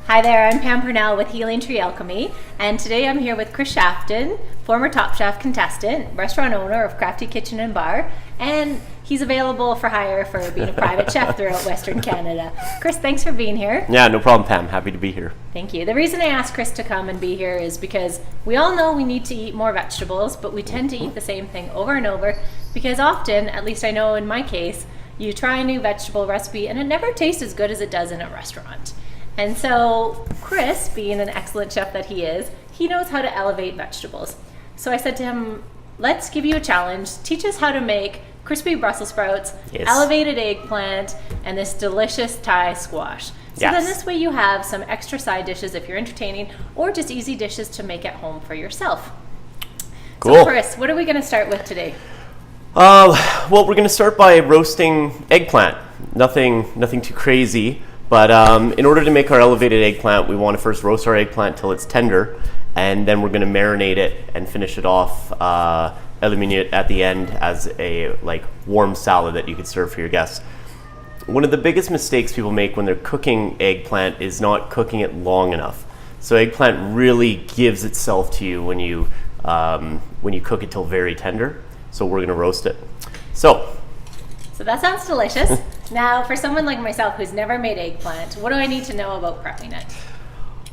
Hi there, I'm Pam Purnell with Healing Tree Alchemy, and today I'm here with Chris Shaften, former Top Chef contestant, restaurant owner of Crafty Kitchen and Bar, and he's available for hire for being a private chef throughout Western Canada. Chris, thanks for being here. Yeah, no problem, Pam. Happy to be here. Thank you. The reason I asked Chris to come and be here is because we all know we need to eat more vegetables, but we tend to eat the same thing over and over because often, at least I know in my case, you try a new vegetable recipe and it never tastes as good as it does in a restaurant. And so Chris, being an excellent chef that he is, he knows how to elevate vegetables. So I said to him, let's give you a challenge. Teach us how to make crispy Brussels sprouts, elevated eggplant, and this delicious Thai squash. So then this way you have some extra side dishes if you're entertaining, or just easy dishes to make at home for yourself. Cool. So Chris, what are we going to start with today? Well, we're going to start by roasting eggplant. Nothing too crazy. But in order to make our elevated eggplant, we want to first roast our eggplant till it's tender, and then we're going to marinate it and finish it off, eliminate it at the end as a warm salad that you could serve for your guests. One of the biggest mistakes people make when they're cooking eggplant is not cooking it long enough. So eggplant really gives itself to you when you cook it till very tender. So we're going to roast it. So that sounds delicious. Now, for someone like myself who's never made eggplant, what do I need to know about prepping it?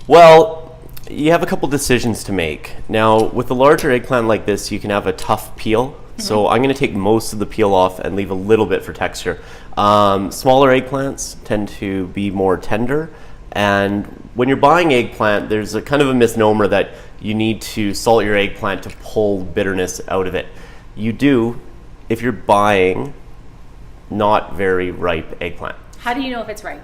Well, you have a couple decisions to make. Now, with a larger eggplant like this, you can have a tough peel. Mm-hmm. So I'm going to take most of the peel off and leave a little bit for texture. Smaller eggplants tend to be more tender. And when you're buying eggplant, there's a kind of a misnomer that you need to salt your eggplant to pull bitterness out of it. You do if you're buying not very ripe eggplant. How do you know if it's ripe?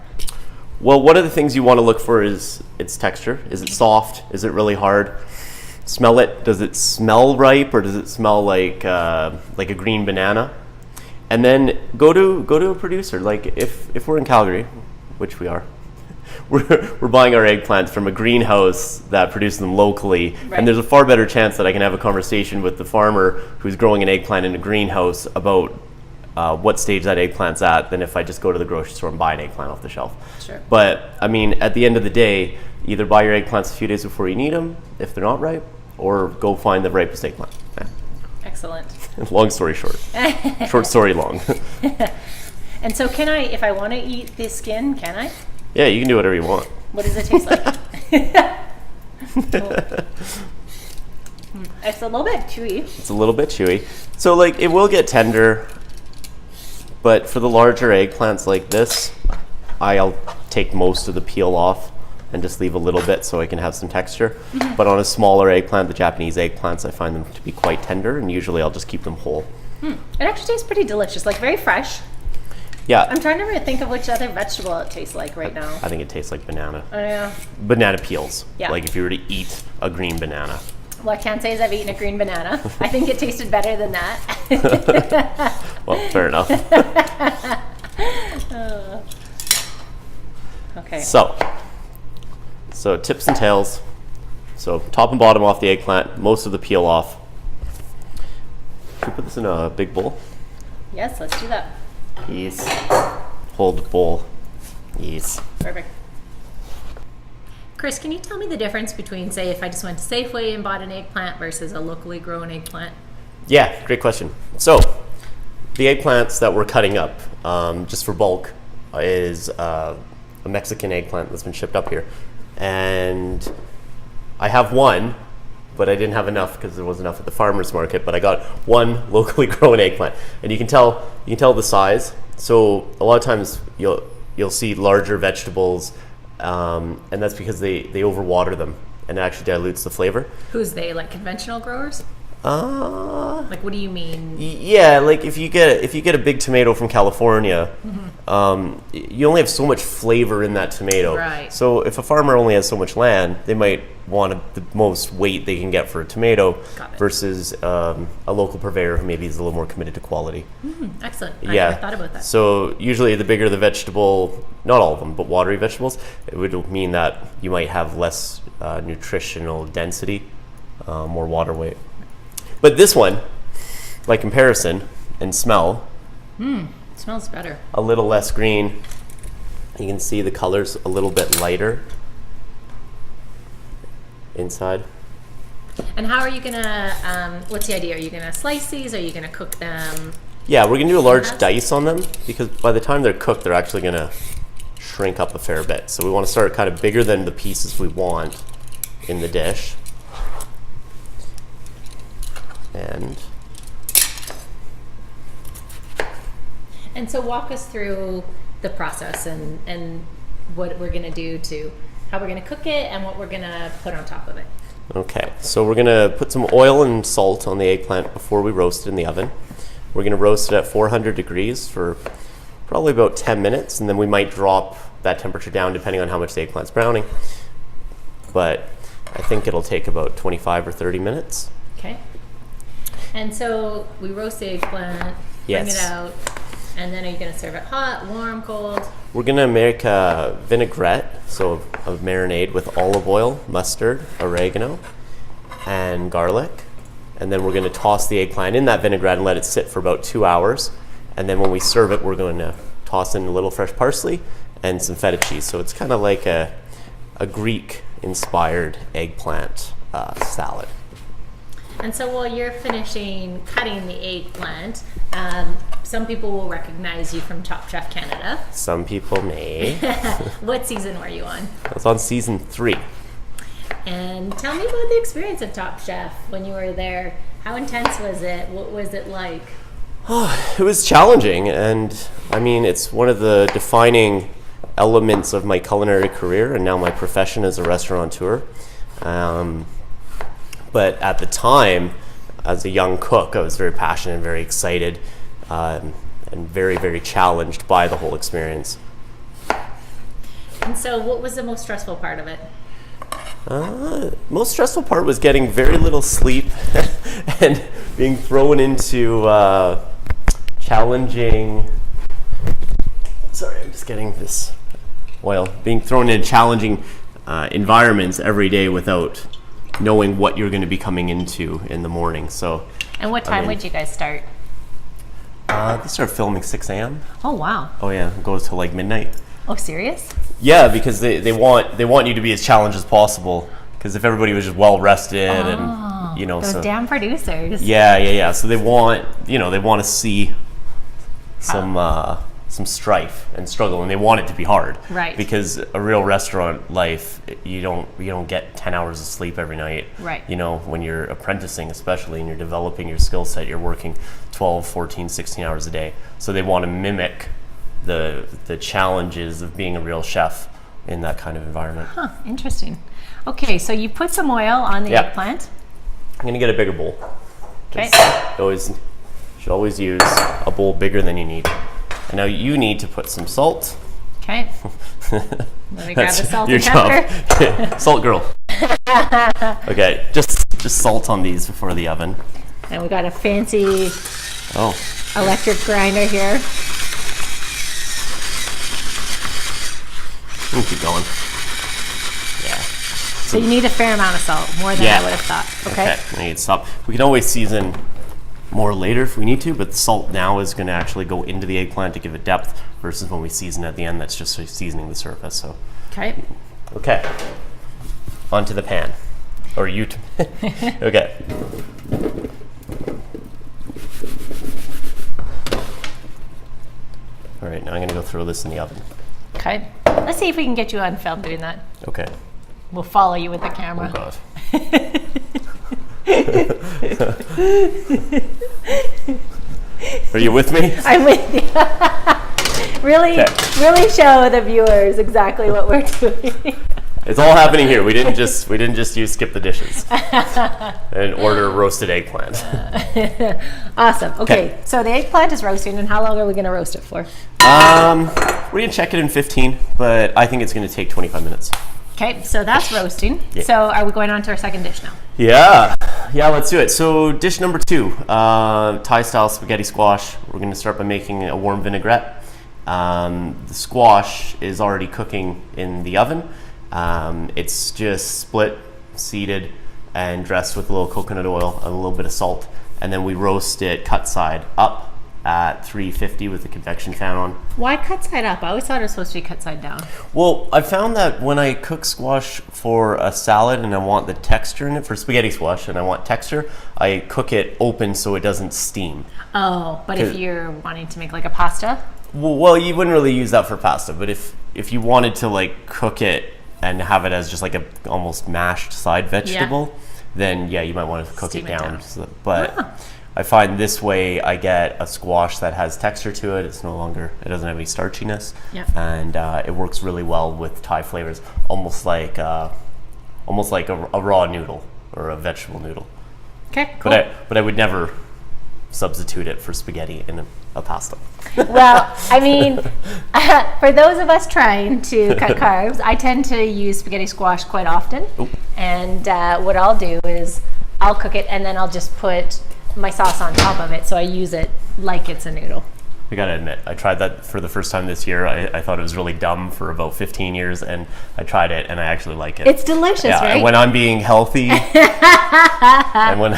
Well, one of the things you want to look for is its texture. Is it soft? Is it really hard? Smell it. Does it smell ripe, or does it smell like a green banana? And then go to a producer. Like if we're in Calgary, which we are, we're buying our eggplants from a greenhouse that produces them locally, right. And there's a far better chance that I can have a conversation with the farmer who's growing an eggplant in a greenhouse about what stage that eggplant's at than if I just go to the grocery store and buy an eggplant off the shelf. Sure. But I mean, at the end of the day, either buy your eggplants a few days before you need them if they're not ripe, or go find the ripest eggplant. Yeah. Excellent. Long story short. Short story long. And so can I, if I want to eat the skin, can I? Yeah, you can do whatever you want. What does it taste like? It's a little bit chewy. It's a little bit chewy. So it will get tender. But for the larger eggplants like this, I'll take most of the peel off and just leave a little bit so I can have some texture. Mm-hmm. But on a smaller eggplant, the Japanese eggplants, I find them to be quite tender, and usually I'll just keep them whole. It actually tastes pretty delicious, very fresh. Yeah. I'm trying to think of which other vegetable it tastes like right now. I think it tastes like banana. Oh, yeah. Banana peels. Yeah. Like if you were to eat a green banana. What I can't say is I've eaten a green banana. I think it tasted better than that. Well, fair enough. Okay. So tips and tails. So top and bottom off the eggplant, most of the peel off. Should we put this in a big bowl? Yes, let's do that. Yes. Hold the bowl. Yes. Perfect. Chris, can you tell me the difference between, say, if I just went to Safeway and bought an eggplant versus a locally grown eggplant? Yeah, great question. So, the eggplants that we're cutting up, just for bulk, is a Mexican eggplant that's been shipped up here. And I have one, but I didn't have enough because there wasn't enough at the farmer's market, but I got one locally grown eggplant. And you can tell the size. So, a lot of times you'll see larger vegetables, and that's because they overwater them, and it actually dilutes the flavor. Who's they? Like conventional growers? What do you mean? Yeah, if you get a big tomato from California, you only have so much flavor in that tomato. Right. So if a farmer only has so much land, they might want the most weight they can get for a tomato versus a local purveyor who maybe is a little more committed to quality. Excellent. I never thought about that. So usually the bigger the vegetable, not all of them, but watery vegetables, it would mean that you might have less nutritional density, more water weight. But this one, by comparison and smell, smells better. A little less green. You can see the color's a little bit lighter. inside. And how are you gonna, what's the idea? Are you gonna slice these? Are you gonna cook them? Yeah, we're gonna do a large dice on them because by the time they're cooked, they're actually gonna shrink up a fair bit. So we want to start kind of bigger than the pieces we want in the dish. And so walk us through the process and what we're gonna do to, how we're gonna cook it and what we're gonna put on top of it. Okay, so we're gonna put some oil and salt on the eggplant before we roast it in the oven. We're gonna roast it at 400 degrees for probably about 10 minutes, and then we might drop that temperature down depending on how much the eggplant's browning. But I think it'll take about 25 or 30 minutes. Okay. And so we roast the eggplant, bring it out, and then are you gonna serve it hot, warm, cold? We're gonna make a vinaigrette, so a marinade with olive oil, mustard, oregano, and garlic. And then we're gonna toss the eggplant in that vinaigrette and let it sit for about 2 hours. And then when we serve it, we're going to toss in a little fresh parsley and some feta cheese. So it's kind of like a Greek-inspired eggplant salad. And so while you're finishing cutting the eggplant, some people will recognize you from Top Chef Canada. Some people may. What season were you on? I was on season 3. And tell me about the experience of Top Chef when you were there. How intense was it? What was it like? Oh, it was challenging, and I mean, it's one of the defining elements of my culinary career and now my profession as a restaurateur. But at the time, as a young cook, I was very passionate and very excited and very, very challenged by the whole experience. And so what was the most stressful part of it? Most stressful part was getting very little sleep and being thrown into challenging... Sorry, I'm just getting this oil. Being thrown in challenging environments every day without knowing what you're going to be coming into in the morning. So. And what time would you guys start? They start filming 6 a.m. Oh wow. Oh yeah, it goes till like midnight. Oh, serious? Yeah, because they want you to be as challenged as possible. Because if everybody was just well rested and those damn producers. Yeah. So they want to see some strife and struggle, and they want it to be hard. Right. Because a real restaurant life, you don't get 10 hours of sleep every night. Right. When you're apprenticing, especially, and you're developing your skill set, you're working 12, 14, 16 hours a day. So they want to mimic the challenges of being a real chef in that kind of environment. Huh, interesting. Okay, so you put some oil on the eggplant. I'm gonna get a bigger bowl. Okay. You should always use a bowl bigger than you need. And now you need to put some salt. Okay. Let me grab the salt and pepper. Salt girl. Okay, just salt on these before the oven. And we got a fancy electric grinder here. We'll keep going. Yeah. So you need a fair amount of salt, more than I would have thought. Okay. I need salt. We can always season more later if we need to, but the salt now is going to actually go into the eggplant to give it depth versus when we season at the end, that's just seasoning the surface. So. Okay. Onto the pan. Or you. Okay. All right, now I'm going to go throw this in the oven. Okay. Let's see if we can get you on film doing that. Okay. We'll follow you with the camera. Oh, God. Are you with me? I'm with you. Really show the viewers exactly what we're doing. It's all happening here. We didn't just use skip the dishes and order roasted eggplant. Awesome. Okay, so the eggplant is roasting, and how long are we going to roast it for? We're going to check it in 15, but I think it's going to take 25 minutes. Okay, so that's roasting. Yeah. So are we going on to our second dish now? Yeah, let's do it. So dish number 2, Thai-style spaghetti squash. We're going to start by making a warm vinaigrette. The squash is already cooking in the oven. It's just split, seeded, and dressed with a little coconut oil and a little bit of salt. And then we roast it cut side up at 350 with the convection fan on. Why cut side up? I always thought it was supposed to be cut side down. Well, I found that when I cook squash for a salad and I want the texture in it, for spaghetti squash, and I want texture, I cook it open so it doesn't steam. Oh, but if you're wanting to make like a pasta? Well, you wouldn't really use that for pasta, but if you wanted to like cook it and have it as just like a almost mashed side vegetable, then yeah, you might want to cook Steam it it down. down. But I find this way I get a squash that has texture to it. It's no longer, it doesn't have any starchiness, and it works really well with Thai flavors, almost like a raw noodle or a vegetable noodle. Okay, cool. But I would never substitute it for spaghetti in a pasta. Well, I mean, for those of us trying to cut carbs, I tend to use spaghetti squash quite often. Ooh. And what I'll do is I'll cook it and then I'll just put my sauce on top of it, so I use it like it's a noodle. I gotta admit, I tried that for the first time this year. I thought it was really dumb for about 15 years, and I tried it, and I actually like it. It's delicious, right? And when I'm being healthy, and when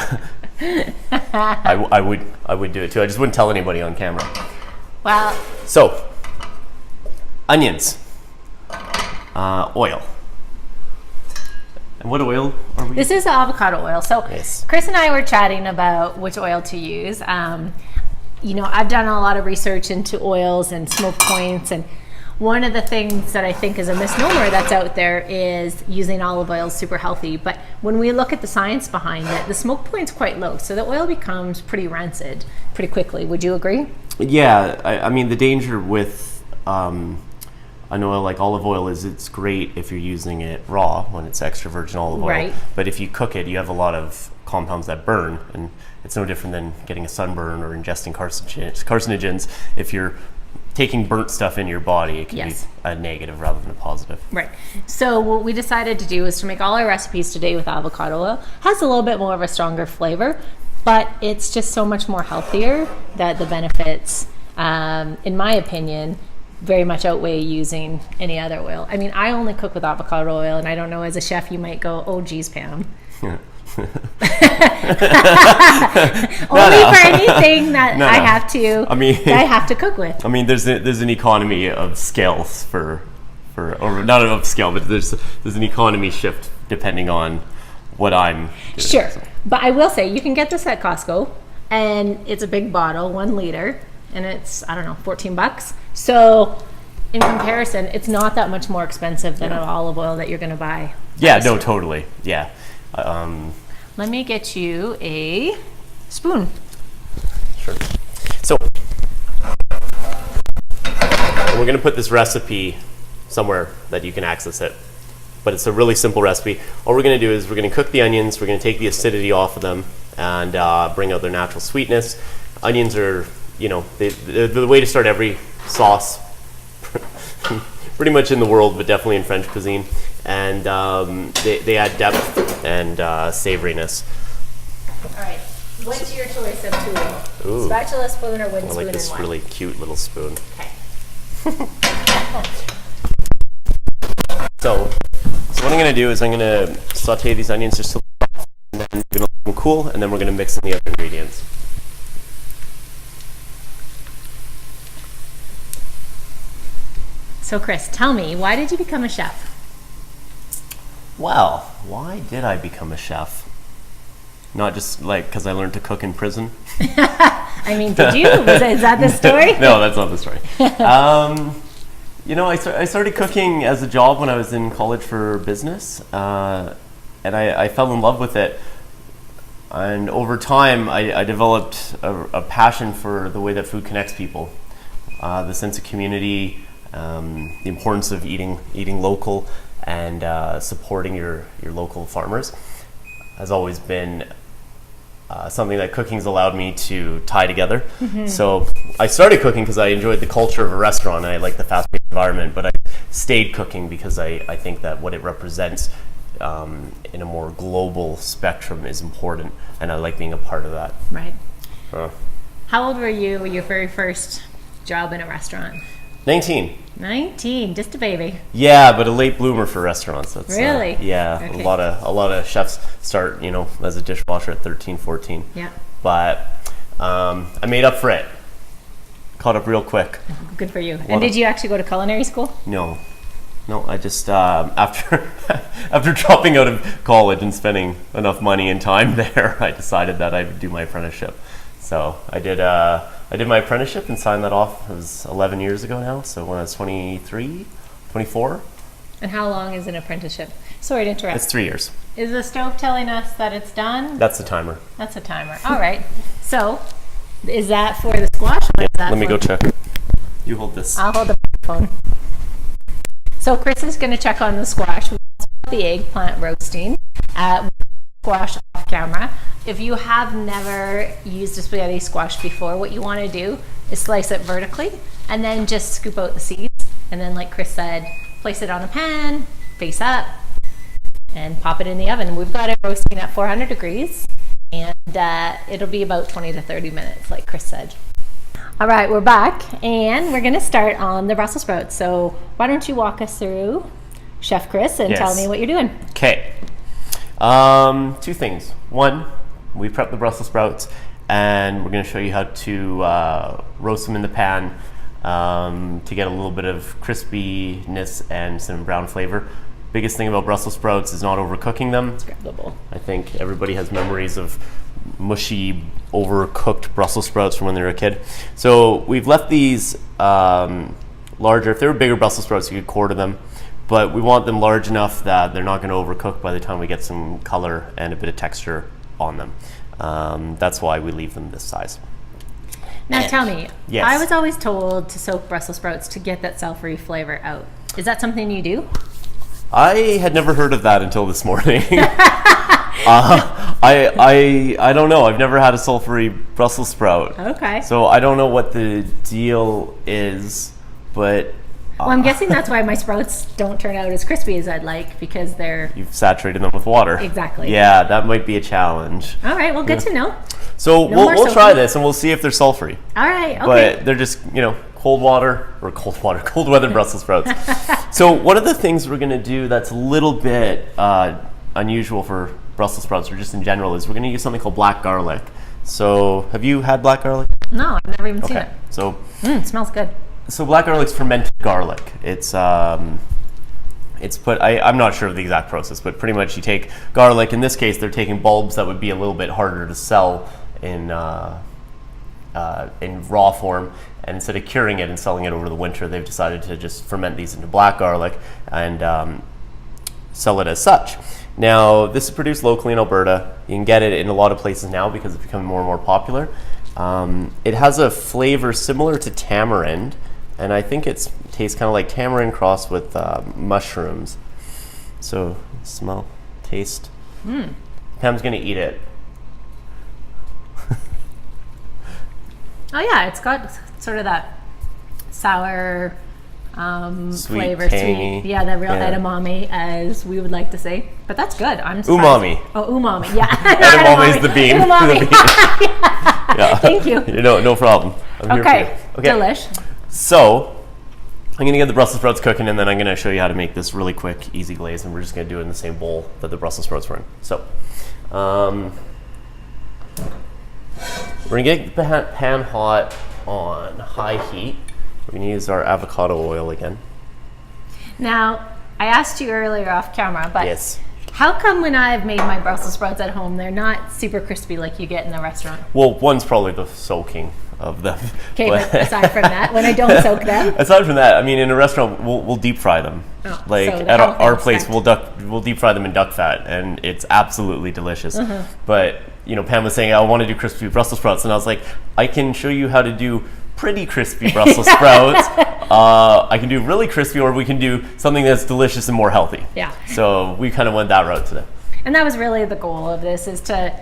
I would do it too. I just wouldn't tell anybody on camera. Well, So, onions, oil. And what oil are we? this is avocado oil. So Yes. Chris and I were chatting about which oil to use. I've done a lot of research into oils and smoke points, and one of the things that I think is a misnomer that's out there is using olive oil is super healthy. But when we look at the science behind it, the smoke point's quite low, so the oil becomes pretty rancid pretty quickly. Would you agree? Yeah, I mean the danger with an oil like olive oil is it's great if you're using it raw when it's extra virgin olive oil. Right. But if you cook it, you have a lot of compounds that burn, and it's no different than getting a sunburn or ingesting carcinogens. If you're taking burnt stuff in your body, it can Yes. be a negative rather than a positive. Right. So what we decided to do is to make all our recipes today with avocado oil. Has a little bit more of a stronger flavor, but it's just so much more healthier that the benefits, in my opinion, very much outweigh using any other oil. I mean, I only cook with avocado oil, and I don't know, as a chef, you might go, oh, geez, Pam. Only for anything that No. I have to. I mean- that I have to cook with. I mean, there's an economy of scales or not of scale, but there's an economy shift depending on what I'm doing. Sure, So. but I will say you can get this at Costco, and it's a big bottle, 1 liter, and it's, I don't know, $14. So in comparison, it's not that much more expensive than an olive oil that you're going to buy. Yeah, no, totally. Yeah. Let me get you a spoon. Sure. So, we're going to put this recipe somewhere that you can access it. But it's a really simple recipe. All we're going to do is we're going to cook the onions, we're going to take the acidity off of them, and bring out their natural sweetness. Onions are, the way to start every sauce, pretty much in the world, but definitely in French cuisine. And they add depth and savoriness. All right. What's your choice of tool? Ooh. Spatula, spoon, or wooden I spoon? like this and really cute little spoon. Okay. So what I'm going to do is I'm going to saute these onions just a little, and then we're going to let them cool, and then we're going to mix in the other ingredients. So Chris, tell me, why did you become a chef? Well, why did I become a chef? Not just like because I learned to cook in prison. I mean, did you? Is that the story? No, that's not the story. I started cooking as a job when I was in college for business, and I fell in love with it. And over time, I developed a passion for the way that food connects people, the sense of community, the importance of eating local, and supporting your local farmers has always been something that cooking's allowed me to tie together. Mm-hmm. So I started cooking because I enjoyed the culture of a restaurant and I like the fast-paced environment, but I stayed cooking because I think that what it represents in a more global spectrum is important, and I like being a part of that. Right. How old were you when your very first job in a restaurant? 19. 19, just a baby. Yeah, but a late bloomer for restaurants. That's, really? Yeah, Okay. a lot of chefs start, as a dishwasher at 13, 14. Yeah. But I made up for it caught up real quick. Good for you. And did you actually go to culinary school? No, I just after after dropping out of college and spending enough money and time there, I decided that I would do my apprenticeship. So I did my apprenticeship and signed that off. It was 11 years ago now. So when I was 23, 24. And how long is an apprenticeship? Sorry to interrupt. It's 3 years. Is the stove telling us that it's done? That's the timer. That's a timer. All right. So, is that for the squash? Or is that Let me go check. You hold this. I'll hold the phone. So Chris is going to check on the squash. We also have the eggplant roasting. Squash off camera. If you have never used a spaghetti squash before, what you want to do is slice it vertically and then just scoop out the seeds. And then, like Chris said, place it on a pan, face up, and pop it in the oven. We've got it roasting at 400 degrees, and it'll be about 20 to 30 minutes, like Chris said. All right, we're back, and we're gonna start on the Brussels sprouts. So why don't you walk us through, Chef Chris, and tell me what you're doing. Okay. Two things. One, we prep the Brussels sprouts, and we're gonna show you how to roast them in the pan to get a little bit of crispiness and some brown flavor. Biggest thing about Brussels sprouts is not overcooking them. Let's grab the bowl. I think everybody has memories of mushy, overcooked Brussels sprouts from when they were a kid. So we've left these larger. If they were bigger Brussels sprouts, you could quarter them. But we want them large enough that they're not going to overcook by the time we get some color and a bit of texture on them. That's why we leave them this size. Now tell me, Yes. I was always told to soak Brussels sprouts to get that celery flavor out. Is that something you do? I had never heard of that until this morning. I don't know. I've never had a sulfury Brussels sprout. Okay. So I don't know what the deal is, but... Well, I'm guessing that's why my sprouts don't turn out as crispy as I'd like, because they're... You've saturated them with water. Exactly. Yeah, that might be a challenge. All right, well, good to know. So we'll try this and we'll see if they're sulfury. All right, okay. But they're just, cold weather Brussels sprouts. So one of the things we're going to do that's a little bit unusual for Brussels sprouts, or just in general, is we're going to use something called black garlic. So have you had black garlic? No, I've never even seen it. So It smells good. So black garlic's fermented garlic. It's put. I'm not sure of the exact process, but pretty much you take garlic. In this case, they're taking bulbs that would be a little bit harder to sell in raw form, and instead of curing it and selling it over the winter, they've decided to just ferment these into black garlic and sell it as such. Now, this is produced locally in Alberta. You can get it in a lot of places now because it's becoming more and more popular. It has a flavor similar to tamarind, and I think it tastes kind of like tamarind crossed with mushrooms. So, smell, taste. Pam's gonna eat it. Oh yeah, it's got sort of that sour Sweet, flavor, tangy. sweet. Yeah, that real edamame, as we would like to say. But that's good. I'm surprised. Umami. Oh, umami. Yeah. Edamame is the bean. Umami. The bean. Yeah. Thank you. No problem. I'm here for you. Okay. Delish. So, I'm going to get the Brussels sprouts cooking, and then I'm going to show you how to make this really quick, easy glaze, and we're just going to do it in the same bowl that the Brussels sprouts were in. So, we're going to get the pan hot on high heat. We're going to use our avocado oil again. Now, I asked you earlier off camera, but yes. How come when I've made my Brussels sprouts at home, they're not super crispy like you get in the restaurant? Well, one's probably the soaking of them. Okay, but aside from that, when I don't soak them? Aside from that, I mean, in a restaurant, we'll deep fry them. Oh, like so at our place, we'll deep fry them in duck fat, and it's absolutely delicious. But Pam was saying, I want to do crispy Brussels sprouts, and I was like, I can show you how to do pretty crispy Brussels sprouts. I can do really crispy, or we can do something that's delicious and more healthy. Yeah. So we kind of went that route today. And that was really the goal of this, is to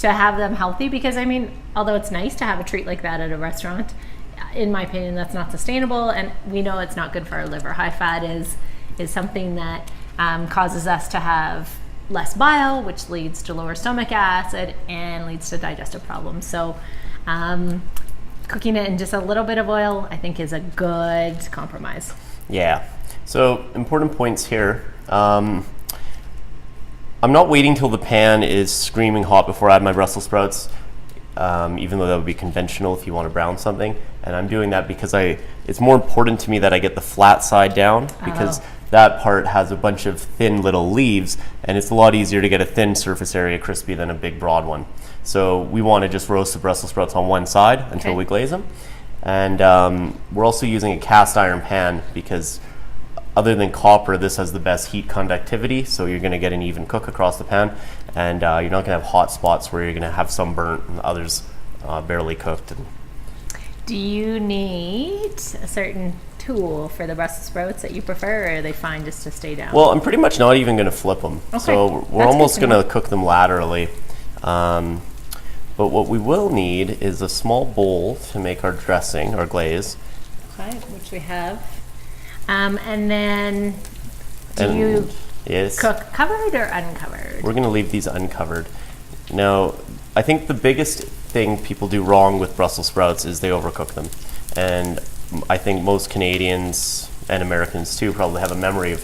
have them healthy, because I mean, although it's nice to have a treat like that at a restaurant, in my opinion, that's not sustainable, and we know it's not good for our liver. High fat is something that causes us to have less bile, which leads to lower stomach acid and leads to digestive problems. So cooking it in just a little bit of oil, I think, is a good compromise. Yeah. So important points here. I'm not waiting till the pan is screaming hot before I add my Brussels sprouts. even though that would be conventional if you want to brown something. And I'm doing that because it's more important to me that I get the flat side down, because that part has a bunch of thin little leaves, and it's a lot easier to get a thin surface area crispy than a big broad one. So we want to just roast the Brussels sprouts on one side until we glaze them. And we're also using a cast iron pan because other than copper, this has the best heat conductivity, so you're going to get an even cook across the pan, and you're not going to have hot spots where you're going to have some burnt and others barely cooked. Do you need a certain tool for the Brussels sprouts that you prefer, or are they fine just to stay down? Well, I'm pretty much not even going to flip them. Okay. So we're almost going to cook them laterally. But what we will need is a small bowl to make our dressing, our glaze. Okay, which we have. And then do you cook covered or uncovered? We're going to leave these uncovered. Now, I think the biggest thing people do wrong with Brussels sprouts is they overcook them. And I think most Canadians and Americans too probably have a memory of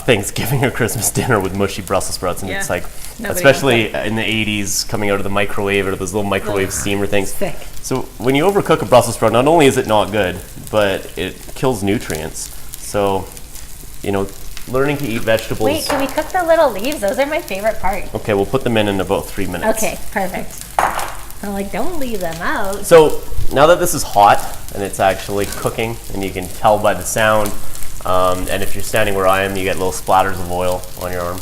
Thanksgiving or Christmas dinner with mushy Brussels sprouts, and it's like, especially in the 80s, coming out of the microwave or those little microwave steamer things. Thick. So when you overcook a Brussels sprout, not only is it not good, but it kills nutrients. So, learning to eat vegetables. Wait, can we cook the little leaves? Those are my favorite part. Okay, we'll put them in about 3 minutes. Okay, perfect. I'm like, don't leave them out. So now that this is hot and it's actually cooking, and you can tell by the sound, and if you're standing where I am, you get little splatters of oil on your arm.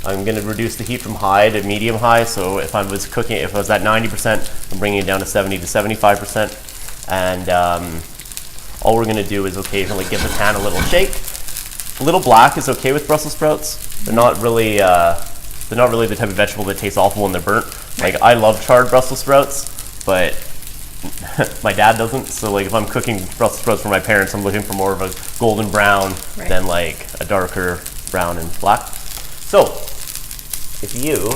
I'm going to reduce the heat from high to medium high. So if I was at 90%, I'm bringing it down to 70 to 75%. And all we're going to do is occasionally give the pan a little shake. A little black is okay with Brussels sprouts. They're not really the type of vegetable that tastes awful when they're burnt. Like, I love charred Brussels sprouts, but my dad doesn't. So like, if I'm cooking Brussels sprouts for my parents, I'm looking for more of a golden brown than like a darker brown and black. So if you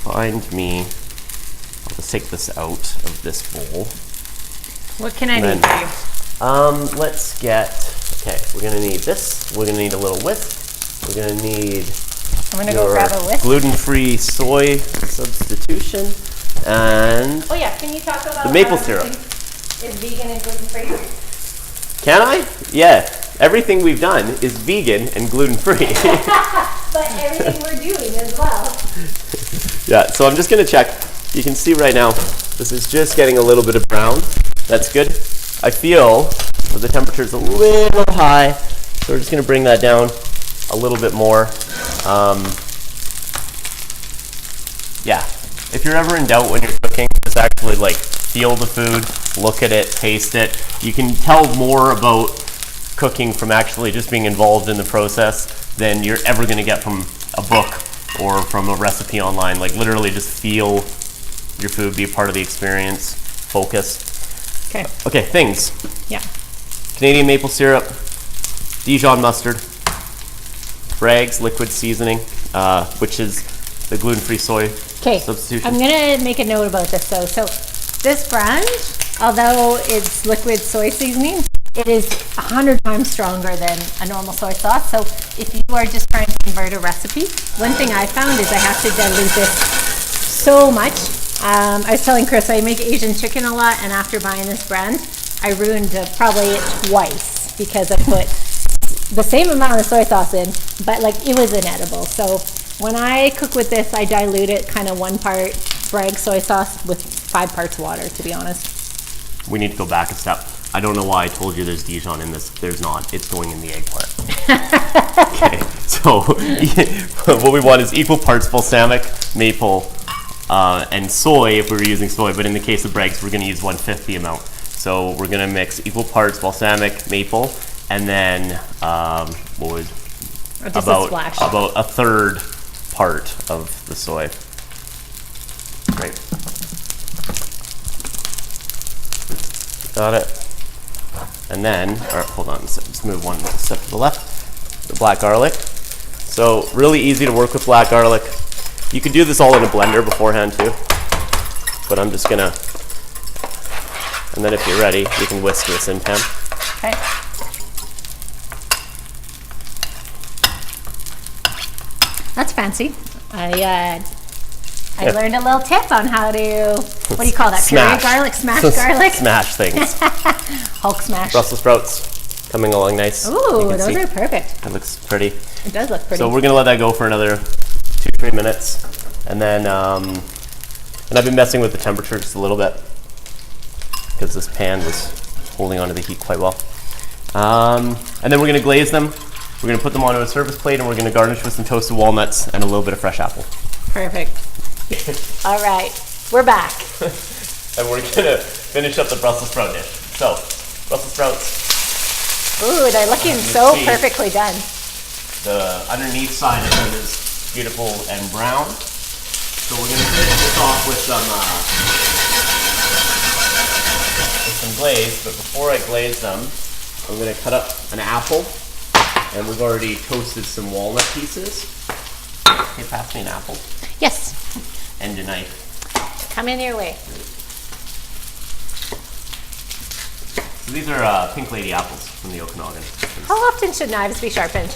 find me, I'll just take this out of this bowl. What can I do for you? Let's okay, we're gonna need this. We're gonna need a little whisk. We're gonna need I'm gonna go grab a whisk. Gluten-free soy substitution, and oh yeah, can you talk about the maple syrup? Is vegan and gluten-free? Can I? Yeah, everything we've done is vegan and gluten-free. But everything we're doing as well. Yeah, so I'm just gonna check. You can see right now, this is just getting a little bit of brown. That's good. I feel that the temperature's a little high, so we're just gonna bring that down a little bit more. Yeah, if you're ever in doubt when you're cooking, just actually like feel the food, look at it, taste it. You can tell more about cooking from actually just being involved in the process than you're ever going to get from a book or from a recipe online. Like, literally just feel your food, be a part of the experience, focus. Okay, things. Yeah. Canadian maple syrup, Dijon mustard, Bragg's liquid seasoning, which is the gluten-free soy substitution. I'm going to make a note about this though. So this brand, although it's liquid soy seasoning, it is 100 times stronger than a normal soy sauce. So if you are just trying to convert a recipe, one thing I found is I have to dilute this so much. I was telling Chris I make Asian chicken a lot, and after buying this brand, I ruined probably it twice because I put the same amount of soy sauce in, but like it was inedible. So when I cook with this, I dilute it kind of 1 part Bragg soy sauce with 5 parts water, to be honest. We need to go back a step. I don't know why I told you there's Dijon in this. There's not. It's going in the eggplant. Okay, so what we want is equal parts balsamic, maple, and soy if we were using soy, but in the case of Bragg's, we're going to use 1/5 the amount. So we're going to mix equal parts balsamic, maple, and then about a third part of the soy. Great. Got it. And then, hold on, let's move one step to the left. The black garlic. So really easy to work with black garlic. You could do this all in a blender beforehand too, but I'm just gonna, and then if you're ready, you can whisk this in pan. Okay. That's fancy. I I learned a little tip on how to, what do you call that? Smash. Puree garlic? Smash garlic? Smash things. Hulk smash. Brussels sprouts coming along nice. Ooh, those are perfect. That looks pretty. It does look pretty. So we're gonna let that go for another 2-3 minutes, and then and I've been messing with the temperature just a little bit because this pan was holding onto the heat quite well. And then we're gonna glaze them. We're gonna put them onto a service plate, and we're gonna garnish with some toasted walnuts and a little bit of fresh apple. Perfect. All right, we're back. And we're gonna finish up the Brussels sprout dish. So, Brussels sprouts. Ooh, they're looking so perfectly done. The underneath side of them is beautiful and brown. So we're gonna finish this off with some glaze. But before I glaze them, I'm gonna cut up an apple, and we've already toasted some walnut pieces. Okay, pass me an apple Yes, and a knife. come in your way. So these are Pink Lady apples from the Okanagan. How often should knives be sharpened?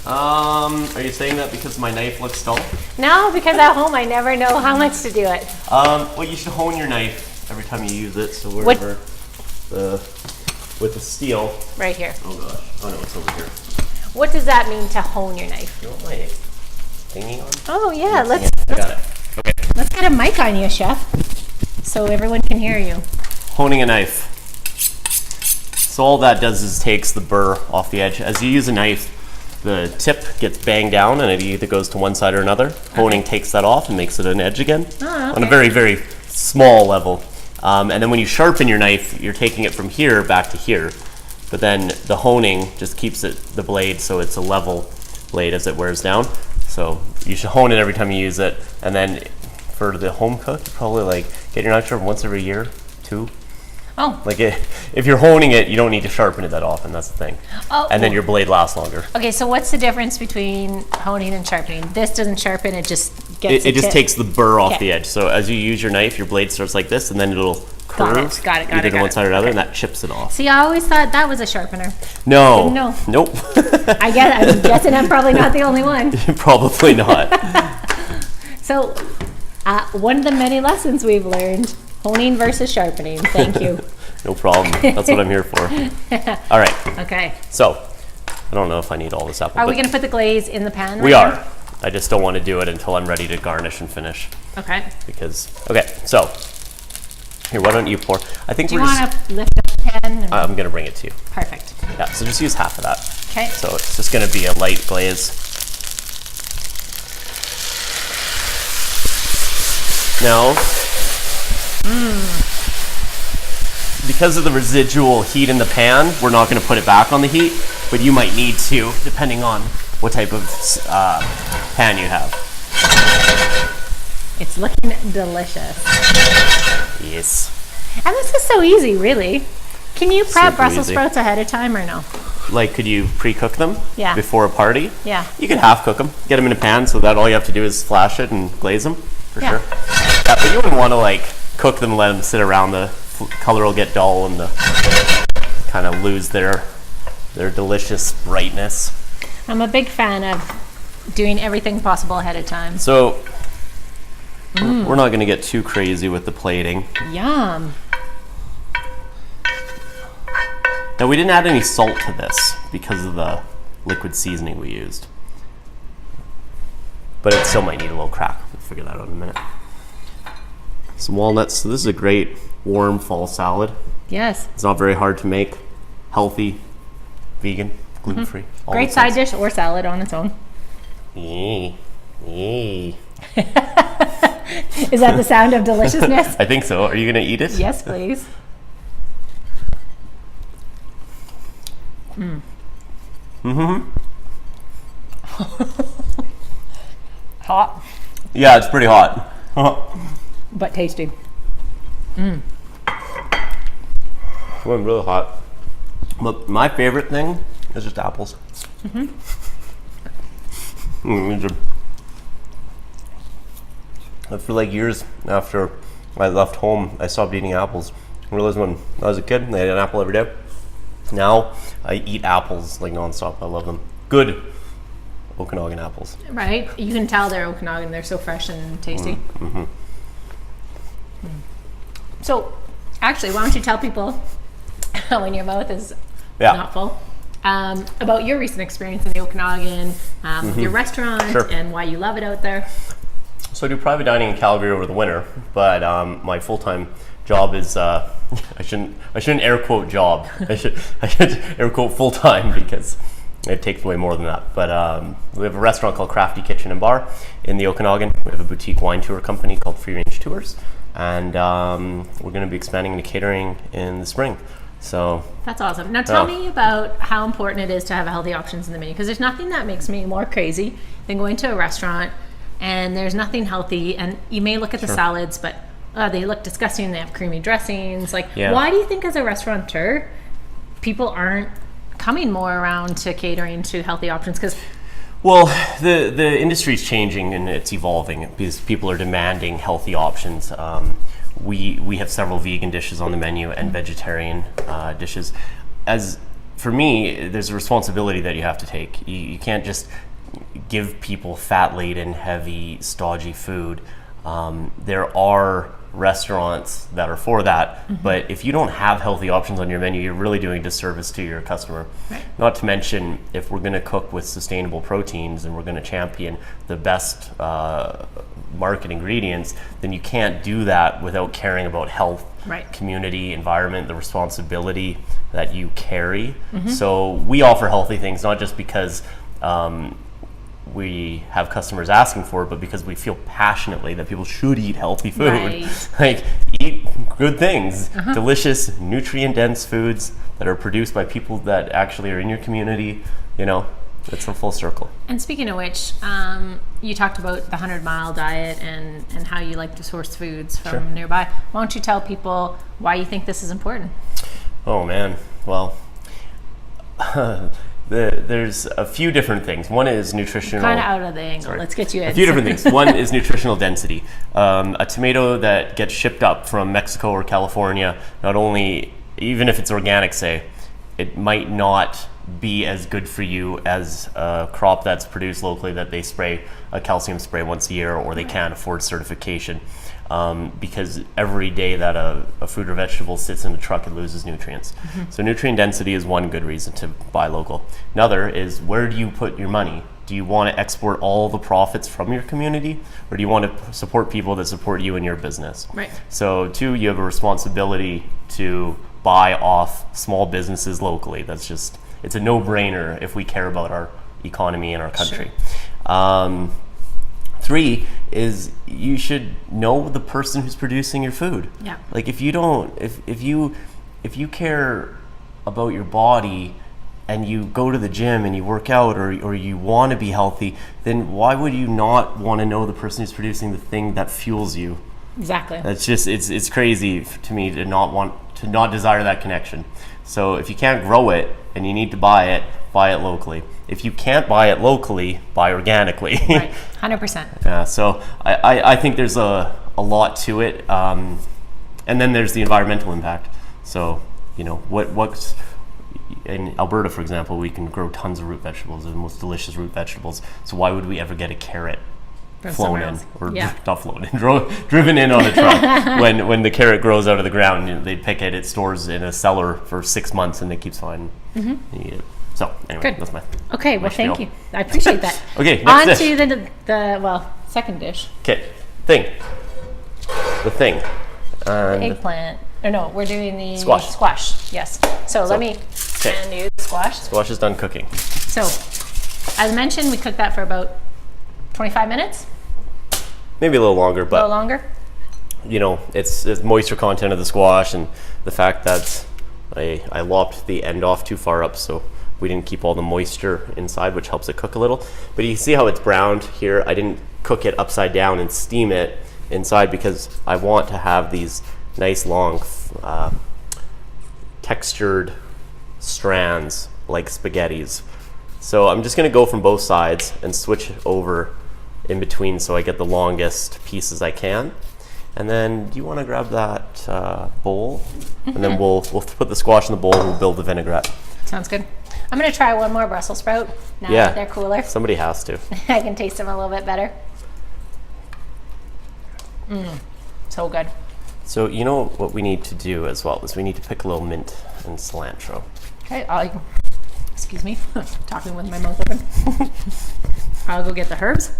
Are you saying that because my knife looks dull? No, because at home I never know how much to do it. Well, you should hone your knife every time you use it. So wherever with the steel. Right here. Oh gosh. Oh no, it's over here. What does that mean to hone your knife? You want my thingy on? Oh yeah, I got it. Okay. let's get a mic on you, chef, so everyone can hear you. Honing a knife. So all that does is takes the burr off the edge. As you use a knife, the tip gets banged down and it either goes to one side or another. Honing takes that off and makes it an edge again on a very, very small level. And then when you sharpen your knife, you're taking it from here back to here. But then the honing just keeps the blade so it's a level blade as it wears down. So you should hone it every time you use it. And then for the home cook, you probably like get your knife sharpened once every year, 2. Oh. Like if you're honing it, you don't need to sharpen it that often. That's the thing. Oh. And then your blade lasts longer. Okay, so what's the difference between honing and sharpening? This doesn't sharpen; it just gets. It just takes the burr off Okay. the edge. So as you use your knife, your blade starts like this, and then it'll curve either to one side or another, and that chips it off. See, I always thought that was a sharpener. No. Didn't know. Nope. I'm guessing I'm probably not the only one. Probably not. So, one of the many lessons we've learned: honing versus sharpening. Thank you. No problem. That's what I'm here for. All right. Okay. So, I don't know if I need all this apple. Are we going to put the glaze in the pan? We right are. now? I just don't want to do it until I'm ready to garnish and finish. Okay. Okay, so here, why don't you pour? I think Do you want to lift up the pan? I'm gonna bring it to you. Perfect. Yeah, so just use half of that. Okay. So it's just gonna be a light glaze. Now, because of the residual heat in the pan, we're not gonna put it back on the heat, but you might need to, depending on what type of pan you have. It's looking delicious. Yes. And this is so easy, really. Can you prep Super Brussels easy. sprouts ahead of time or no? Like, could you pre-cook them? Yeah. Before a party? Yeah. You can half cook them. Get them in a pan so that all you have to do is flash it and glaze them, for Yeah. sure. Yeah, but you wouldn't want to like cook them and let them sit around. The color will get dull and the kind of lose their delicious brightness. I'm a big fan of doing everything possible ahead of time. So we're not going to get too crazy with the plating. Yum. Now, we didn't add any salt to this because of the liquid seasoning we used. But it still might need a little crack. We'll figure that out in a minute. Some walnuts. So this is a great warm fall salad. Yes. It's not very hard to make. Healthy, vegan, gluten-free. all Great those side things. dish or salad on its own. Yee. Yee. Is that the sound of deliciousness? I think so. Are you going to eat it? Yes, please. Hot, Yeah, it's pretty hot. but tasty. It went really hot. But my favorite thing is just apples. For like years after I left home, I stopped eating apples. I realized when I was a kid, I ate an apple every day. Now I eat apples like nonstop. I love them. Good Okanagan apples. Right? You can tell they're Okanagan. They're so fresh and tasty. Mm-hmm. So, actually, why don't you tell people when your mouth is not full about your recent experience in the Okanagan, your restaurant, and why you love it out there. So I do private dining in Calgary over the winter, but my full-time job is I shouldn't air quote job. I should air quote full-time because it takes way more than that. But we have a restaurant called Crafty Kitchen and Bar in the Okanagan. We have a boutique wine tour company called Free Range Tours, and we're going to be expanding into catering in the spring. So that's awesome. Now tell me about how important it is to have healthy options in the menu, because there's nothing that makes me more crazy than going to a restaurant and there's nothing healthy, and you may look at the salads, but they look disgusting. They have creamy dressings. Why do you think as a restaurateur people aren't coming more around to catering to healthy options? Because the industry's changing and it's evolving because people are demanding healthy options. We have several vegan dishes on the menu and vegetarian dishes. As for me, there's a responsibility that you have to take. You can't just give people fat-laden, heavy, stodgy food. There are restaurants that are for that, but if you don't have healthy options on your menu, you're really doing a disservice to your customer. Right. Not to mention, if we're going to cook with sustainable proteins and we're going to champion the best market ingredients, then you can't do that without caring about health, community, environment, the responsibility that you carry. So we offer healthy things, not just because we have customers asking for it, but because we feel passionately that people should eat healthy food. Like, eat good things, delicious, nutrient-dense foods that are produced by people that actually are in your community. It's a full circle. And speaking of which, you talked about the 100-mile diet and how you like to source foods from nearby. Why don't you tell people why you think this is important? Oh man, well, there's a few different things. One is nutritional. Kind of out of the angle. Let's get you in. A few different things. One is nutritional density. A tomato that gets shipped up from Mexico or California, not only, even if it's organic, say, it might not be as good for you as a crop that's produced locally that they spray a calcium spray once a year, or they can't afford certification. Because every day that a fruit or vegetable sits in a truck, it loses nutrients. So nutrient density is one good reason to buy local. Another is, where do you put your money? Do you want to export all the profits from your community, or do you want to support people that support you in your business? Right. So two, you have a responsibility to buy off small businesses locally. It's a no-brainer if we care about our economy and our country. Three is, you should know the person who's producing your food. Yeah. Like, if you care about your body and you go to the gym and you work out, or you want to be healthy, then why would you not want to know the person who's producing the thing that fuels you? Exactly. That's just, it's crazy to me to not desire that connection. So if you can't grow it and you need to buy it locally. If you can't buy it locally, buy organically. Right, 100%. Yeah, so I think there's a lot to it. And then there's the environmental impact. So, what's in Alberta, for example, we can grow tons of root vegetables, the most delicious root vegetables. So why would we ever get a carrot flown in, or not flown in, driven in on a truck when the carrot grows out of the ground? They pick it, it stores in a cellar for 6 months, and it keeps fine. You eat it. So anyway, that's my thank you. I appreciate that. Okay, next dish. To the second dish. Okay, the thing. The eggplant. Or no, we're doing the squash. Yes. So let me hand you the squash. Squash is done cooking. So, as mentioned, we cooked that for about 25 minutes. Maybe a little longer, but a little longer. It's moisture content of the squash, and the fact that I lopped the end off too far up, so we didn't keep all the moisture inside, which helps it cook a little. But you see how it's browned here? I didn't cook it upside down and steam it inside because I want to have these nice long textured strands like spaghettis. So I'm just going to go from both sides and switch over in between so I get the longest pieces I can. And then, do you want to grab that bowl? And then we'll put the squash in the bowl and we'll build the vinaigrette. Sounds good. I'm gonna try one more Brussels sprout now Yeah. that they're cooler. Somebody has to. I can taste them a little bit better. So good. So you know what we need to do as well is we need to pick a little mint and cilantro. Okay, excuse me, talking with my mouth open. I'll go get the herbs.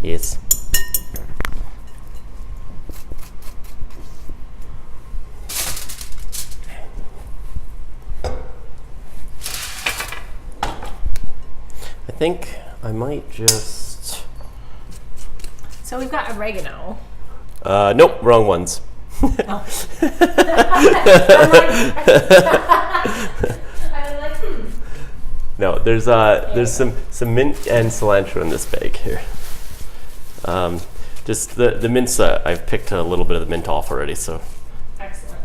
Yes. I think I might just... So we've got oregano. Nope, wrong ones. Oh. No, there's some mint and cilantro in this bag here. Just the mints, I've picked a little bit of the mint off already, so. Excellent.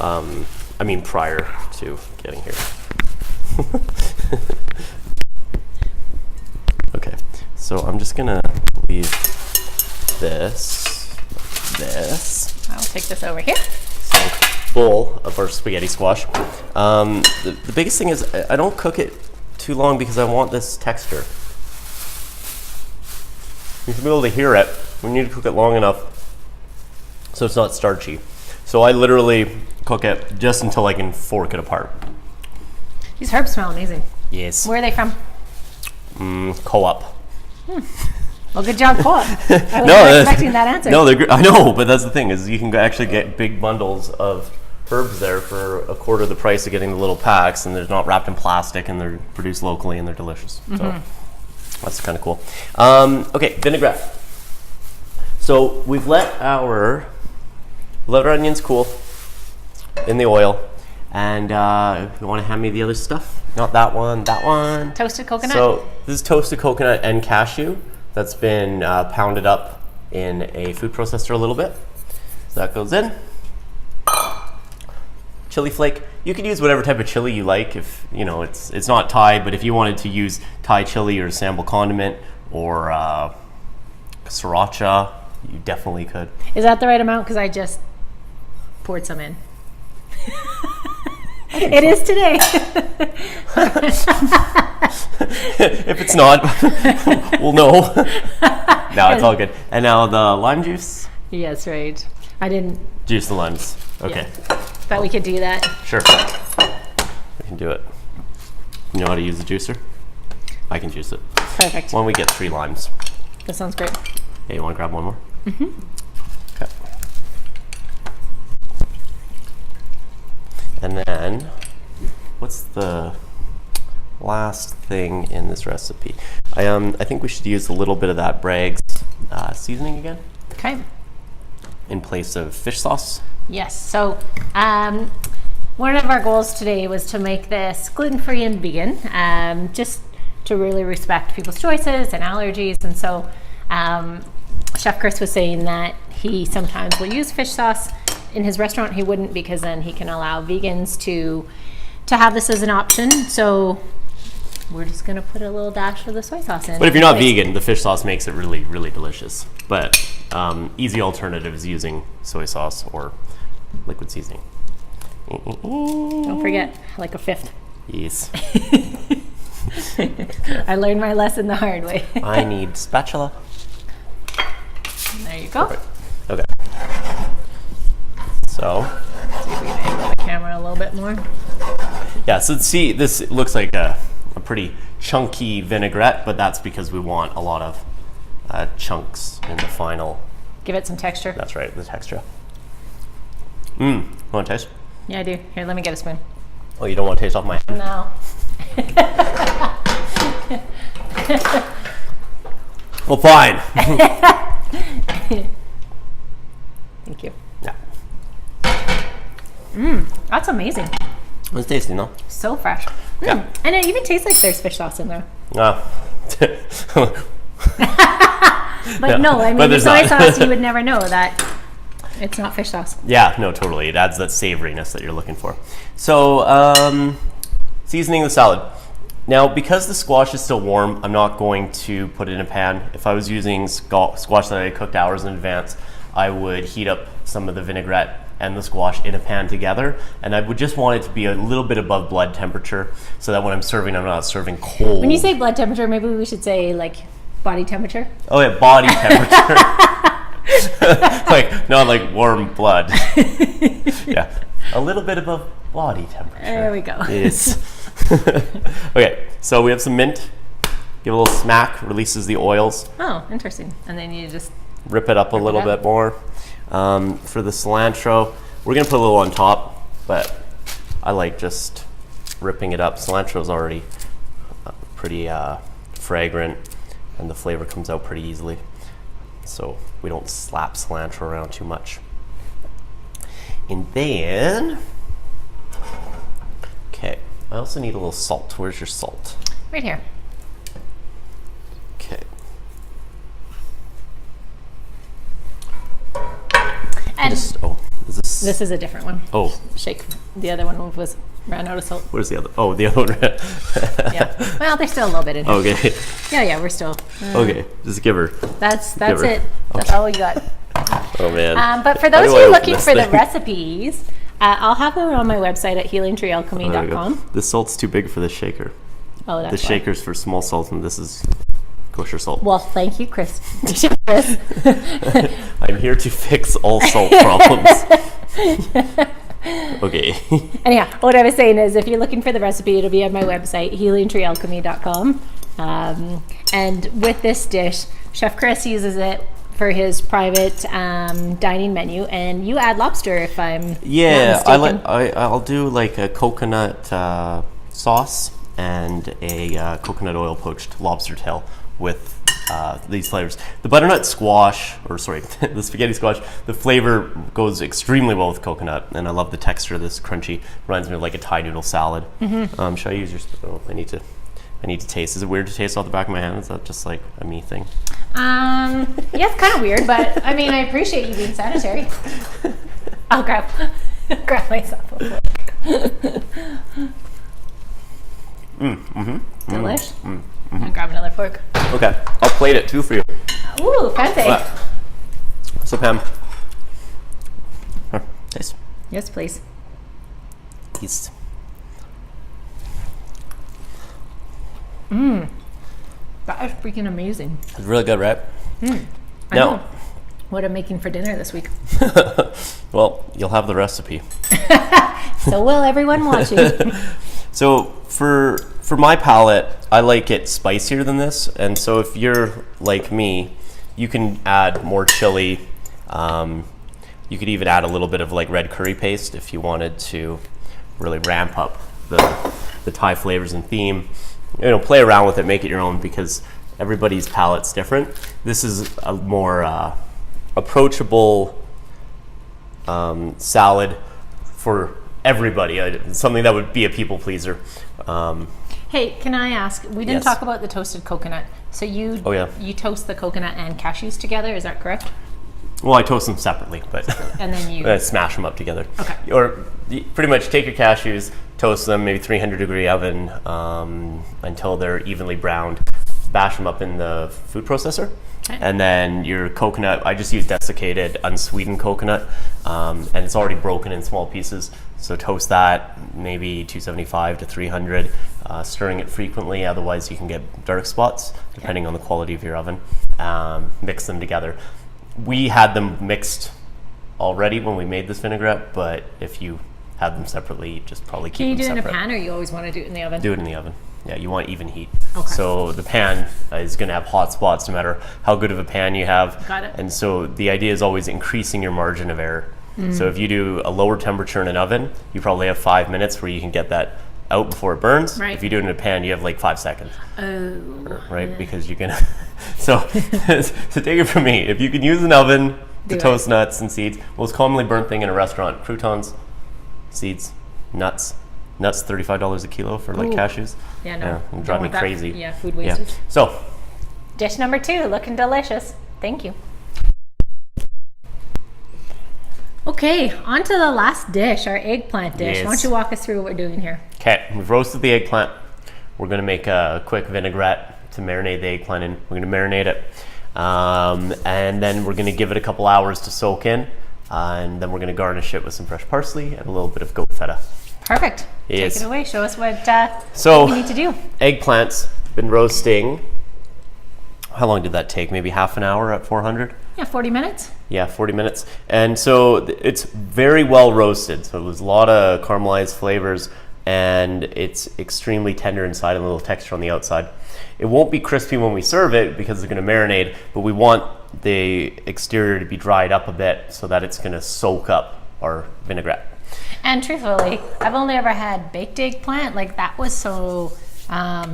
I mean prior to getting here. Okay, so I'm just gonna leave this. I'll take this over here. Bowl of our spaghetti squash. The biggest thing is I don't cook it too long because I want this texture. You should be able to hear it. We need to cook it long enough so it's not starchy. So I literally cook it just until I can fork it apart. These herbs smell amazing. Yes. Where are they from? Co-op. Well, good job, Co-op. I was not expecting that answer. No, I know, but that's the thing is you can actually get big bundles of herbs there for a quarter of the price of getting the little packs, and they're not wrapped in plastic, and they're produced locally, and they're delicious. So that's kind of cool. Okay, vinaigrette. So we've let our onions cool in the oil, and you want to hand me the other stuff? Not that one, that one. Toasted coconut? So this is toasted coconut and cashew that's been pounded up in a food processor a little bit. So that goes in. Chili flake. You could use whatever type of chili you like. If you know it's not Thai, but if you wanted to use Thai chili or sambal condiment or sriracha, you definitely could. Is that the right amount? Because I just poured some in. It is today. If it's not, we'll know. No, it's all good. And now the lime juice. Yes, right. I didn't. Juice the limes. Okay. Yeah. Thought we could do that. Sure. We can do it. You know how to use the juicer? I can juice it. Perfect. When we get 3 limes. That sounds great. Hey, you want to grab one more? Mm-hmm. Okay. And then, what's the last thing in this recipe? I think we should use a little bit of that Bragg's seasoning again. Okay. In place of fish sauce. Yes. So, one of our goals today was to make this gluten-free and vegan, just to really respect people's choices and allergies. And so, Chef Chris was saying that he sometimes will use fish sauce. In his restaurant, he wouldn't, because then he can allow vegans to have this as an option. So we're just gonna put a little dash of the soy sauce in. But if you're not vegan, the fish sauce makes it really, really delicious. But easy alternative is using soy sauce or liquid seasoning. Don't forget, like a fifth. Yes. I learned my lesson the hard way. I need spatula. There you go. Perfect. Okay. So, See if we can angle the camera a little bit more. yeah, so see, this looks like a pretty chunky vinaigrette, but that's because we want a lot of chunks in the final. Give it some texture. That's right, the texture. You want to taste? Yeah, I do. Here, let me get a spoon. Oh, you don't want to taste off my hand? No. Well, fine. Thank you. Yeah. That's amazing. It's tasty, no? So fresh. Yeah. And it even tastes like there's fish sauce in there. Ah. But no, I mean, but the there's soy not. sauce, you would never know that it's not fish sauce. Yeah, no, totally. It adds that savoriness that you're looking for. So, seasoning the salad. Now, because the squash is still warm, I'm not going to put it in a pan. If I was using squash that I cooked hours in advance, I would heat up some of the vinaigrette and the squash in a pan together, and I would just want it to be a little bit above blood temperature so that when I'm serving, I'm not serving cold. When you say blood temperature, maybe we should say like body temperature. Oh yeah, body temperature. Like not like warm blood. Yeah, a little bit above body temperature. There we go. Yes. Okay, so we have some mint. Give a little smack, releases the oils. Oh, interesting. And then you just Rip it up a little bit more. For the cilantro, we're gonna put a little on top, but I like just ripping it up. Cilantro is already pretty fragrant, and the flavor comes out pretty easily. So we don't slap cilantro around too much. And then, okay, I also need a little salt. Where's your salt? right here. Okay. And Is this? this is a different one. Oh, Shake. The other one ran out of salt. where's the other? Oh, the other one. Yeah. Well, there's still a little bit in here. Okay. Yeah, we're still. Okay. Just give her. That's her. it. That's all we got. Oh man. But for How those do who I are open looking this for the thing? recipes, I'll have them on my website at There we go. healingtreealchemy.com. The salt's too big for the shaker. Oh, that's The why. shaker's for small salt, and this is kosher salt. Well, thank you, Chris. I'm here to fix all salt problems. Okay. Anyhow, what I was saying is if you're looking for the recipe, it'll be on my website, healingtreealchemy.com. And with this dish, Chef Chris uses it for his private dining menu, and you add lobster if I'm Yeah, not mistaken. I'll do like a coconut sauce and a coconut oil poached lobster tail with these flavors. The butternut squash, the spaghetti squash, the flavor goes extremely well with coconut, and I love the texture of this crunchy. Reminds me of like a Thai noodle salad. Mm-hmm. Should I use your spoon? Oh, I need to taste. Is it weird to taste off the back of my hand? Is that just like a me thing? Yeah, it's kind of weird, but I mean, I appreciate you being sanitary. I'll grab myself a fork. Delish. I'll grab another fork. Okay, I'll plate it too for you. Ooh, fancy. So Pam, here, taste. Yes, please. Taste. That is freaking amazing. It's really good, right? I Now, know what I'm making for dinner this week. well, you'll have the recipe. So will everyone watching. So for my palate, I like it spicier than this, and so if you're like me, you can add more chili. You could even add a little bit of like red curry paste if you wanted to really ramp up the Thai flavors and theme. You know, play around with it, make it your own, because everybody's palate's different. This is a more approachable salad for everybody. Something that would be a people pleaser. Hey, can I ask? We didn't Yes. talk about the toasted coconut. So you you toast the coconut and cashews together, is that correct? Well, I toast them separately, but And then you I smash them up together. Okay. Or pretty much take your cashews, toast them, maybe 300-degree oven until they're evenly browned. Bash them up in the food processor. Okay. And then your coconut, I just use desiccated, unsweetened coconut, and it's already broken in small pieces. So toast that, maybe 275 to 300, stirring it frequently, otherwise you can get dark spots, depending on the quality of your oven. Mix them together. We had them mixed already when we made this vinaigrette, but if you had them separately, you just probably keep Can you them do it in a separate. pan, or you always want to do it in the oven? Do it in the oven. Yeah, you want even heat. Okay. So the pan is going to have hot spots no matter how good of a pan you have. Got it. And so the idea is always increasing your margin of error. Mm-hmm. So if you do a lower temperature in an oven, you probably have 5 minutes where you can get that out before it burns. Right. If you do it in a pan, you have like 5 seconds. Oh. Right? Because you can. So take it from me. If you can use an oven to Do toast nuts and seeds, most commonly burnt thing in a restaurant: croutons, seeds, nuts. Nuts, $35 a kilo for like Ooh. cashews. Yeah, no. Yeah, Don't drive me want that. crazy. Yeah, food wastage. So, Dish number 2, looking delicious. Thank you. Okay, on to the last dish, our eggplant dish. Yes. Why don't you walk us through what we're doing here? okay, we've roasted the eggplant. We're gonna make a quick vinaigrette to marinate the eggplant in. We're gonna marinate it. And then we're gonna give it a couple hours to soak in. and then we're going to garnish it with some fresh parsley and a little bit of goat feta. Perfect. Yes. Take it away. Show us what we need to do. Eggplants, been roasting. How long did that take? Maybe half an hour at 400? Yeah, 40 minutes. Yeah, 40 minutes. And so it's very well roasted. So there's a lot of caramelized flavors, and it's extremely tender inside and a little texture on the outside. It won't be crispy when we serve it because it's going to marinate, but we want the exterior to be dried up a bit so that it's going to soak up our vinaigrette. And truthfully, I've only ever had baked eggplant. Like, that was so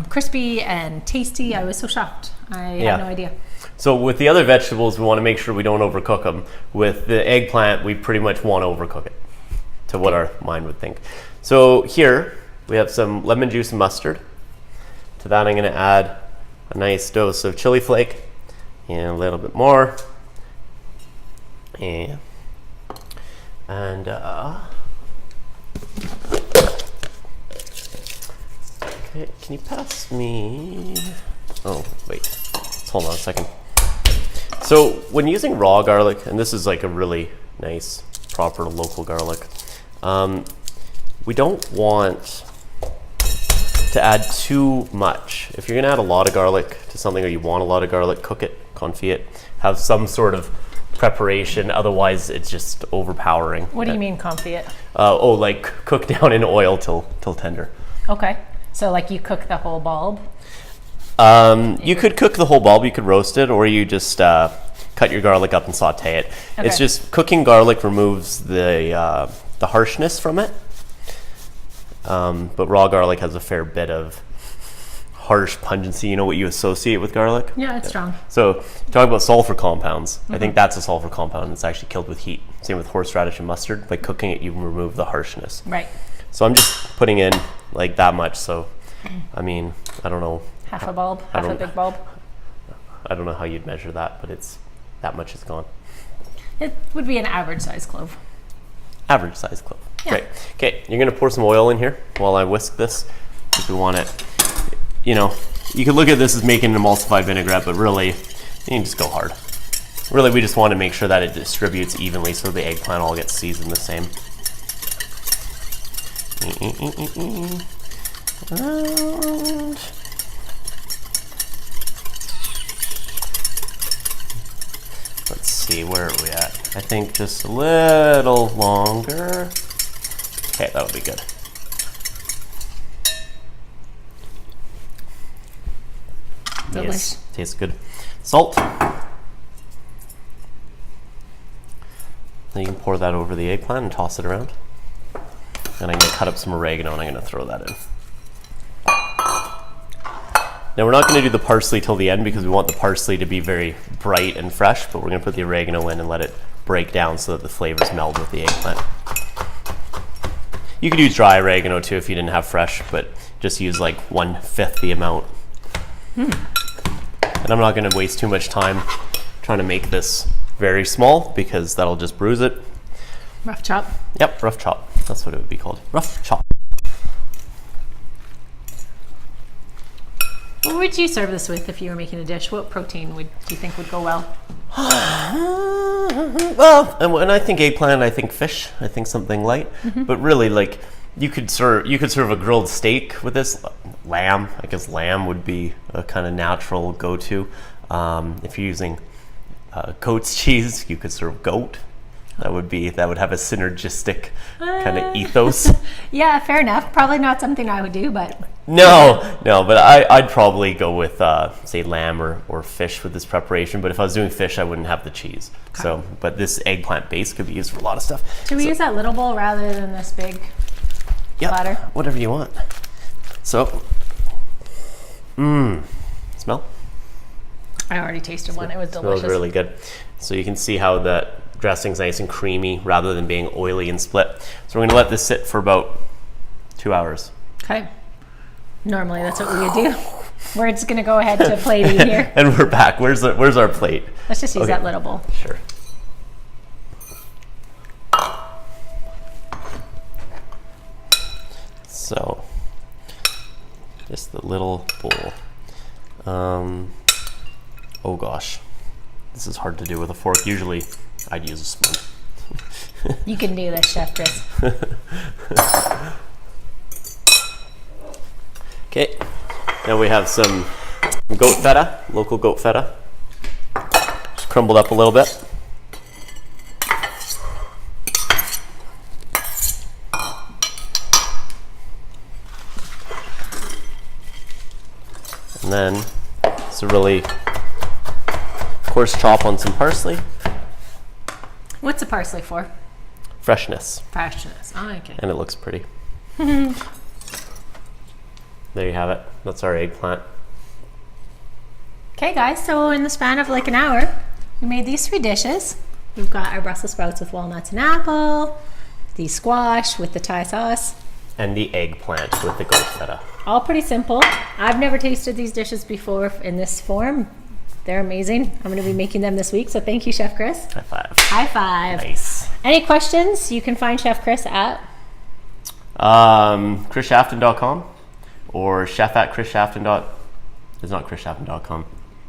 crispy and tasty. I was so shocked. I had no idea. So with the other vegetables, we want to make sure we don't overcook them. With the eggplant, we pretty much want to overcook it to what our mind would think. So here we have some lemon juice and mustard. To that, I'm going to add a nice dose of chili flake and a little bit more. Okay, can you pass me? Oh, wait. Let's hold on a second. So when using raw garlic, and this is like a really nice, proper local garlic, we don't want to add too much. If you're gonna add a lot of garlic to something, or you want a lot of garlic, cook it, confit it, have some sort of preparation. Otherwise, it's just overpowering. What do you mean confit? Like cook down in oil till tender. Okay. So like you cook the whole bulb? You could cook the whole bulb, you could roast it, or you just cut your garlic up and saute it. Okay. It's just cooking garlic removes the harshness from it. But raw garlic has a fair bit of harsh pungency, you know, what you associate with garlic? Yeah, it's strong. So talk about sulfur compounds. I think that's a sulfur compound. It's actually killed with heat. Same with horseradish and mustard. By cooking it, you remove the harshness. Right. So I'm just putting in like that much. So, I mean, I don't know. Half a bulb, half a big bulb. I don't know how you'd measure that, but it's that much is gone. It would be an average size clove. Average size clove. Yeah. Great. Okay, you're gonna pour some oil in here while I whisk this. If we want it, you know, you could look at this as making an emulsified vinaigrette, but really, you can just go hard. Really, we just want to make sure that it distributes evenly so the eggplant all gets seasoned the same. And let's see, where are we at? I think just a little longer. Okay, that'll be good. Yes, tastes good. Salt. Then you can pour that over the eggplant and toss it around. And I'm going to cut up some oregano and I'm going to throw that in. Now we're not going to do the parsley till the end because we want the parsley to be very bright and fresh, but we're going to put the oregano in and let it break down so that the flavors meld with the eggplant. You could use dry oregano too if you didn't have fresh, but just use like 1/5 the amount. And I'm not going to waste too much time trying to make this very small because that'll just bruise it. Rough chop? Yep, rough chop. That's what it would be called. Rough chop. What would you serve this with if you were making a dish? What protein do you think would go well? Well, and when I think eggplant, I think fish. I think something light. But really, like you could serve a grilled steak with this. Lamb, I guess lamb would be a kind of natural go-to. If you're using goat's cheese, you could serve goat. That would have a synergistic kind of ethos. Yeah, fair enough. Probably not something I would do, but No, but I'd probably go with say lamb or fish with this preparation. But if I was doing fish, I wouldn't have the cheese. Okay. So, but this eggplant base could be used for a lot of stuff. Should we use that little bowl rather than this big platter? Whatever you want. So, smell? I already tasted one. It was delicious. Smells really good. So you can see how that dressing's nice and creamy rather than being oily and split. So we're going to let this sit for about 2 hours. Okay. Normally that's what we would do. We're just going to go ahead to plating here. And we're back. Where's our plate? Let's just use that little bowl. Sure. So, just the little bowl. Oh gosh, this is hard to do with a fork. Usually I'd use a spoon. You can do this, Chef Chris. Okay, now we have some goat feta, local goat feta. Just crumbled up a little bit. And then it's a really coarse chop on some parsley. What's the parsley for? Freshness. Freshness. Oh, okay. And it looks pretty. There you have it. That's our eggplant. Okay, guys, so in the span of like an hour, we made these 3 dishes. We've got our Brussels sprouts with walnuts and apple, the squash with the Thai sauce, And the eggplant with the goat feta. all pretty simple. I've never tasted these dishes before in this form. They're amazing. I'm going to be making them this week, so thank you, Chef Chris. High five. High five. Nice. Any questions? You can find Chef Chris at ChrisShaften.com or chef at ChrisShaften. It's not ChrisShaften.com.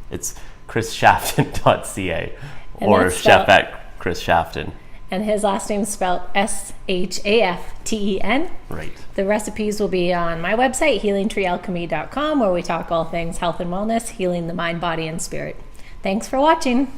It's ChrisShaften.ca or that's chef spelled- at Chris Shaften. and his last name is spelled Shaften. Right. The recipes will be on my website, healingtreealchemy.com, where we talk all things health and wellness, healing the mind, body, and spirit. Thanks for watching.